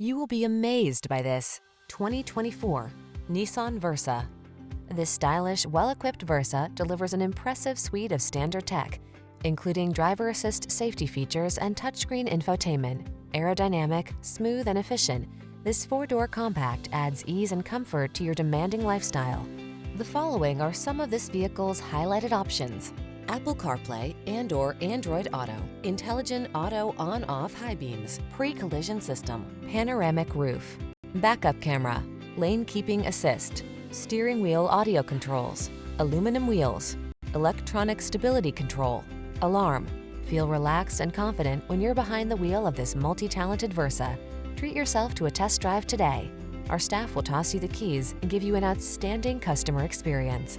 You will be amazed by this 2024 Nissan Versa. This stylish, well-equipped Versa delivers an impressive suite of standard tech, including driver assist safety features and touchscreen infotainment. Aerodynamic, smooth, and efficient, this four-door compact adds ease and comfort to your demanding lifestyle. The following are some of this vehicle's highlighted options: Apple CarPlay and/or Android Auto, intelligent auto on-off high beams, pre-collision system, panoramic roof, backup camera, lane keeping assist, steering wheel audio controls, aluminum wheels, electronic stability control, alarm. Feel relaxed and confident when you're behind the wheel of this multi-talented Versa. Treat yourself to a test drive today. Our staff will toss you the keys and give you an outstanding customer experience.